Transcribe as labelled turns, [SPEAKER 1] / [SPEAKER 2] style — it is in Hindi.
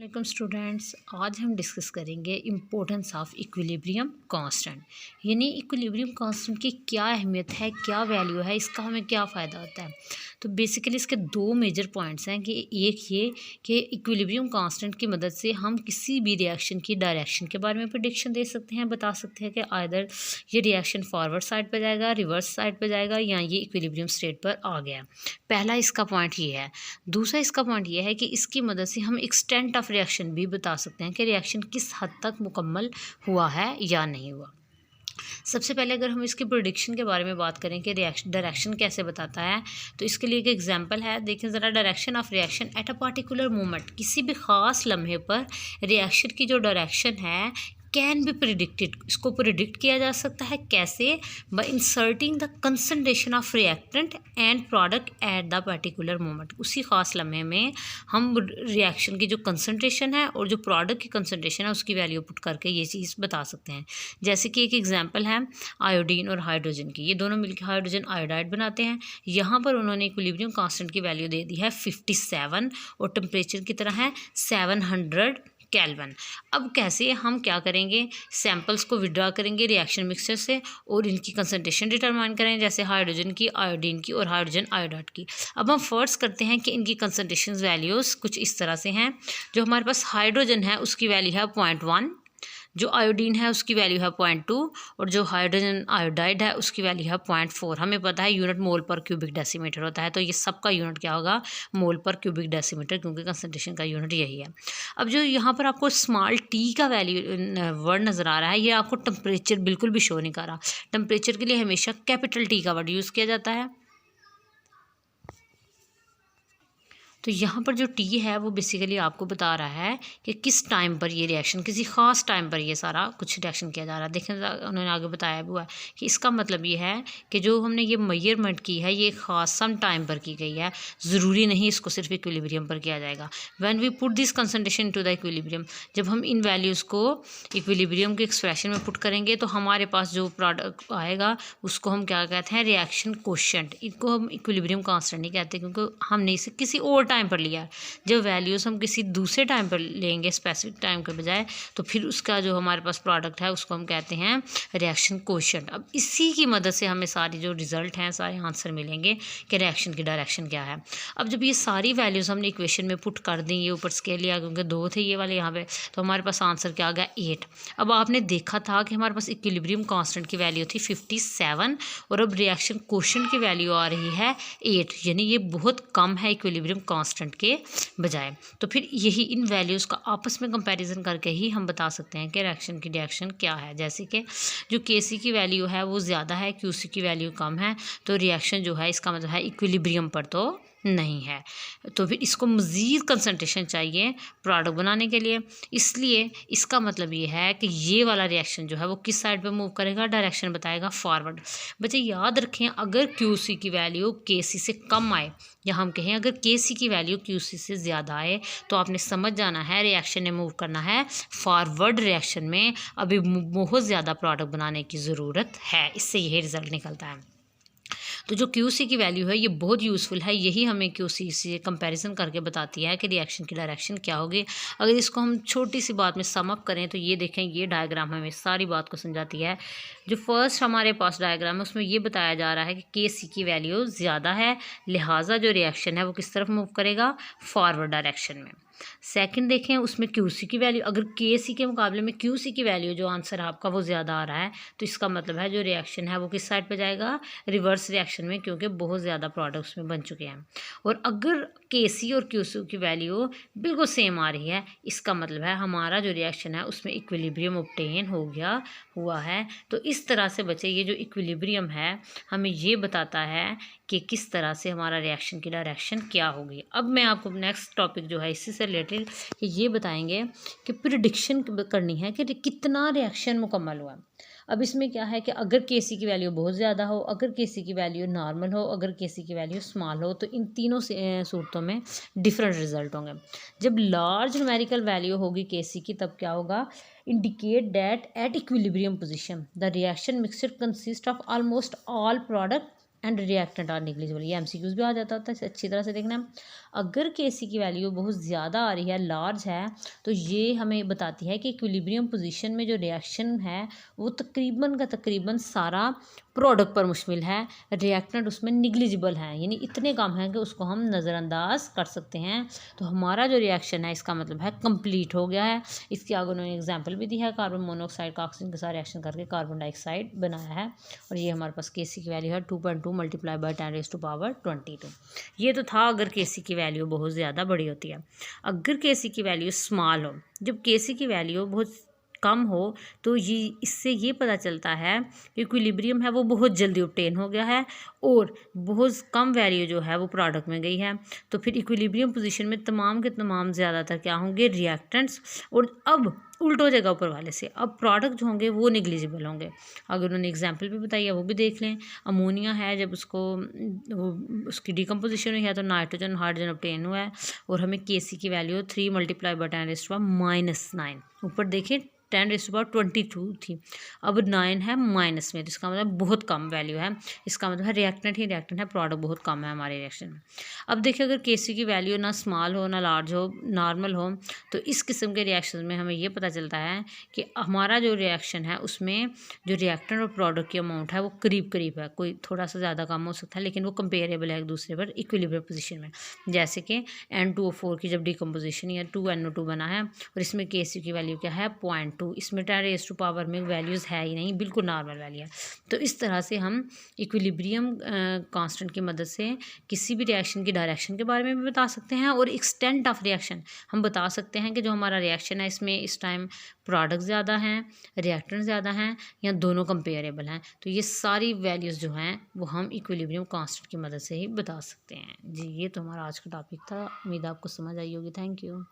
[SPEAKER 1] Welcome students. आज हम डिस्कस करेंगे इम्पोर्टेंस ऑफ इक्विलिब्रियम कांस्टेंट, यानी इक्विलिब्रियम कांस्टेंट की क्या अहमियत है, क्या वैल्यू है, इसका हमें क्या फ़ायदा होता है। तो बेसिकली इसके दो मेजर पॉइंट्स हैं कि एक ये कि इक्विलिब्रियम कांस्टेंट की मदद से हम किसी भी रिएक्शन की डायरेक्शन के बारे में प्रेडिक्शन दे सकते हैं, बता सकते हैं कि आइदर ये रिएक्शन फॉरवर्ड साइड पर जाएगा, रिवर्स साइड पर जाएगा, या ये इक्विलिब्रियम स्टेट पर आ गया। पहला इसका पॉइंट ये है। दूसरा इसका पॉइंट ये है कि इसकी मदद से हम एक्सटेंट ऑफ रिएक्शन भी बता सकते हैं कि रिएक्शन किस हद तक मुकम्मल हुआ है या नहीं हुआ। सबसे पहले अगर हम इसकी प्रोडिक्शन के बारे में बात करें कि रिएक्शन डायरेक्शन कैसे बताता है, तो इसके लिए एक एग्जांपल है। देखें ज़रा, direction of reaction at a particular moment, किसी भी ख़ास लम्हे पर रिएक्शन की जो डायरेक्शन है कैन बी प्रिडिक्टेड, इसको प्रिडिक्ट किया जा सकता है। कैसे? Bye inserting the concentration of reactant and product at the particular moment. उसी ख़ास लम्हे में हम रिएक्शन की जो कंसंट्रेशन है और जो प्रोडक्ट की कंसंट्रेशन है उसकी वैल्यू पुट करके ये चीज़ बता सकते हैं। जैसे कि एक एग्जांपल है आयोडीन और हाइड्रोजन की, ये दोनों मिलकर हाइड्रोजन आयोडाइड बनाते हैं। यहाँ पर उन्होंने इक्विलिब्रियम कांस्टेंट की वैल्यू दे दी है 57 और टेम्परेचर की तरह है 700 केल्विन। अब कैसे हम क्या करेंगे, सैंपल्स को विड्रॉ करेंगे रिएक्शन मिक्सचर से और इनकी कंसंट्रेशन डिटरमाइन करेंगे, जैसे हाइड्रोजन की, आयोडीन की और हाइड्रोजन आयोडाइड की। अब हम फर्स्ट करते हैं कि इनकी कंसंट्रेशन वैल्यूज़ कुछ इस तरह से हैं। जो हमारे पास हाइड्रोजन है उसकी वैल्यू है 0.1, जो आयोडीन है उसकी वैल्यू है 0.2 और जो हाइड्रोजन आयोडाइड है उसकी वैल्यू है 0.4। हमें पता है यूनिट मोल पर क्यूबिक डेसीमीटर होता है, तो ये सबका यूनिट क्या होगा, मोल पर क्यूबिक डेसीमीटर, क्योंकि कंसंट्रेशन का यूनिट यही है। अब जो यहाँ पर आपको स्मॉल टी का वैल्यू वर्ड नज़र आ रहा है, ये आपको टेम्परेचर बिल्कुल भी शो नहीं कर रहा। टेम्परेचर के लिए हमेशा कैपिटल टी का वर्ड यूज़ किया जाता है। तो यहाँ पर जो टी है वो बेसिकली आपको बता रहा है कि किस टाइम पर ये रिएक्शन, किसी ख़ास टाइम पर ये सारा कुछ रिएक्शन किया जा रहा है। देखें उन्होंने आगे बताया हुआ है कि इसका मतलब ये है कि जो हमने ये मेजरमेंट की है ये ख़ास सम टाइम पर की गई है, ज़रूरी नहीं इसको सिर्फ इक्विलिब्रियम पर किया जाएगा। When we put this concentration to the equilibrium, जब हम इन वैल्यूज़ को इक्विलिब्रियम के एक्सप्रेशन में पुट करेंगे तो हमारे पास जो प्रोडक्ट आएगा उसको हम क्या कहते हैं, रिएक्शन कोशेंट। इनको हम इक्विलिब्रियम कांस्टेंट नहीं कहते, क्योंकि हमने इसे किसी और टाइम पर लिया है। जब वैल्यूज़ हम किसी दूसरे टाइम पर लेंगे स्पेसिफिक टाइम के बजाय, तो फिर उसका जो हमारे पास प्रोडक्ट है उसको हम कहते हैं रिएक्शन कोशेंट। अब इसी की मदद से हमें सारी जो रिजल्ट हैं, सारे आंसर मिलेंगे कि रिएक्शन की डायरेक्शन क्या है। अब जब ये सारी वैल्यूज़ हमने इक्वेशन में पुट कर दी, ये ऊपर स्केल लिया क्योंकि 2 थे ये वाले यहाँ पे, तो हमारे पास आंसर क्या आ गया 8। अब आपने देखा था कि हमारे पास इक्विलिब्रियम कांस्टेंट की वैल्यू थी 57 और अब रिएक्शन कोशेंट की वैल्यू आ रही है 8, यानी ये बहुत कम है इक्विलिब्रियम कांस्टेंट के बजाय। तो फिर यही इन वैल्यूज़ का आपस में कंपैरिजन करके ही हम बता सकते हैं कि रिएक्शन की डायरेक्शन क्या है। जैसे कि जो केसी की वैल्यू है वो ज़्यादा है, क्यूसी की वैल्यू कम है, तो रिएक्शन जो है इसका मतलब है इक्विलिब्रियम पर तो नहीं है। तो फिर इसको मज़ीद कंसंट्रेशन चाहिए प्रोडक्ट बनाने के लिए, इसलिए इसका मतलब ये है कि ये वाला रिएक्शन जो है वो किस साइड पे मूव करेगा, डायरेक्शन बताएगा फॉरवर्ड। बच्चे याद रखें, अगर क्यूसी की वैल्यू केसी से कम आए, या हम कहें अगर केसी की वैल्यू क्यूसी से ज़्यादा आए, तो आपने समझ जाना है रिएक्शन ने मूव करना है फॉरवर्ड रिएक्शन में। अभी बहुत ज़्यादा प्रोडक्ट बनाने की ज़रूरत है, इससे यही रिज़ल्ट निकलता है। तो जो क्यूसी की वैल्यू है ये बहुत यूज़फुल है, यही हमें क्यूसी से कंपैरिजन करके बताती है कि रिएक्शन की डायरेक्शन क्या होगी। अगर इसको हम छोटी सी बात में सम अप करें तो ये देखें, ये डायग्राम हमें सारी बात को समझाती है। जो फर्स्ट हमारे पास डायग्राम है उसमें ये बताया जा रहा है कि केसी की वैल्यू ज़्यादा है, लिहाजा जो रिएक्शन है वो किस तरफ मूव करेगा, फॉरवर्ड डायरेक्शन में। सेकंड देखें, उसमें क्यूसी की वैल्यू, अगर केसी के मुकाबले में क्यूसी की वैल्यू जो आंसर आपका वो ज़्यादा आ रहा है, तो इसका मतलब है जो रिएक्शन है वो किस साइड पे जाएगा, रिवर्स रिएक्शन में, क्योंकि बहुत ज़्यादा प्रोडक्ट्स में बन चुके हैं। और अगर केसी और क्यूसी की वैल्यू बिल्कुल सेम आ रही है, इसका मतलब है हमारा जो रिएक्शन है उसमें इक्विलिब्रियम ऑब्टेन हो गया हुआ है। तो इस तरह से बच्चे ये जो इक्विलिब्रियम है हमें ये बताता है कि किस तरह से हमारा रिएक्शन की डायरेक्शन क्या होगी। अब मैं आपको नेक्स्ट टॉपिक जो है इसी से रिलेटेड ये बताएंगे कि प्रिडिक्शन करनी है कि कितना रिएक्शन मुकम्मल हुआ। अब इसमें क्या है कि अगर केसी की वैल्यू बहुत ज़्यादा हो, अगर केसी की वैल्यू नॉर्मल हो, अगर केसी की वैल्यू स्मॉल हो, तो इन तीनों सूरतों में डिफरेंट रिजल्ट होंगे। जब लार्ज न्यूमेरिकल वैल्यू होगी केसी की, तब क्या होगा, indicate that at equilibrium position the reaction mixture consists of almost all product and reactant are negligible. ये एमसीक्यूज भी आ जाता होता है, इसे अच्छी तरह से देखना है। अगर केसी की वैल्यू बहुत ज़्यादा आ रही है, लार्ज है, तो ये हमें बताती है कि इक्विलिब्रियम पोजीशन में जो रिएक्शन है वो तकरीबन का तकरीबन सारा प्रोडक्ट पर मुश्तमिल है, रिएक्टेंट उसमें निग्लिजिबल हैं, यानी इतने कम हैं कि उसको हम नज़रअंदाज कर सकते हैं। तो हमारा जो रिएक्शन है इसका मतलब है कंप्लीट हो गया है। इसके आगे उन्होंने एग्जांपल भी दी है, कार्बन मोनोऑक्साइड का ऑक्सीजन के साथ रिएक्शन करके कार्बन डाइऑक्साइड बनाया है। और ये हमारे पास केसी की वैल्यू है 2.2 मल्टीप्लाई बाय 10⁻22। ये तो था अगर केसी की वैल्यू बहुत ज़्यादा बड़ी होती है। अगर केसी की वैल्यू स्मॉल हो, जब केसी की वैल्यू बहुत कम हो, तो ये इससे ये पता चलता है कि इक्विलिब्रियम है वो बहुत जल्दी ऑब्टेन हो गया है और बहुत कम वैल्यू जो है वो प्रोडक्ट में गई है। तो फिर इक्विलिब्रियम पोजीशन में तमाम के तमाम ज़्यादातर क्या होंगे, रिएक्टेंट्स। और अब उल्ट हो जाएगा ऊपर वाले से, अब प्रोडक्ट जो होंगे वो निग्लिजिबल होंगे। अगर उन्होंने एग्जाम्पल भी बताई है वो भी देख लें। अमोनिया है, जब उसको वो उसकी डिकम्पोजिशन हुई है तो नाइट्रोजन हाइड्रोजन ऑब्टेन हुआ है और हमें केसी की वैल्यू 3 मल्टीप्लाई बाय 10⁻⁻⁹ ऊपर देखें 10⁻22 थी, अब 9 है माइनस में, तो इसका मतलब बहुत कम वैल्यू है। इसका मतलब है रिएक्टेंट ही रिएक्टेंट है, प्रोडक्ट बहुत कम है हमारे रिएक्शन में। अब देखिए अगर केसी की वैल्यू ना स्मॉल हो ना लार्ज हो, नॉर्मल हो, तो इस किस्म के रिएक्शन में हमें ये पता चलता है कि हमारा जो रिएक्शन है उसमें जो रिएक्टेंट और प्रोडक्ट की अमाउंट है वो करीब करीब है, कोई थोड़ा सा ज़्यादा कम हो सकता है लेकिन वो कंपेरेबल है एक दूसरे पर इक्विलिब्रियम पोजीशन में। जैसे कि N2O4 की जब डिकम्पोजिशन या 2NO2 बना है और इसमें केसी की वैल्यू क्या है 0.2, इसमें 10⁻⁻ में वैल्यूज़ है ही नहीं, बिल्कुल नॉर्मल वैल्यू है। तो इस तरह से हम इक्विलिब्रियम कांस्टेंट की मदद से किसी भी रिएक्शन की डायरेक्शन के बारे में भी बता सकते हैं और एक्सटेंट ऑफ रिएक्शन हम बता सकते हैं कि जो हमारा रिएक्शन है इसमें इस टाइम प्रोडक्ट ज़्यादा हैं, रिएक्टेंट ज़्यादा हैं या दोनों कंपेरेबल हैं। तो ये सारी वैल्यूज़ जो हैं वो हम इक्विलिब्रियम कांस्टेंट की मदद से ही बता सकते हैं। जी, ये तो हमारा आज का टॉपिक था। उम्मीद आपको समझ आई होगी। Thank you.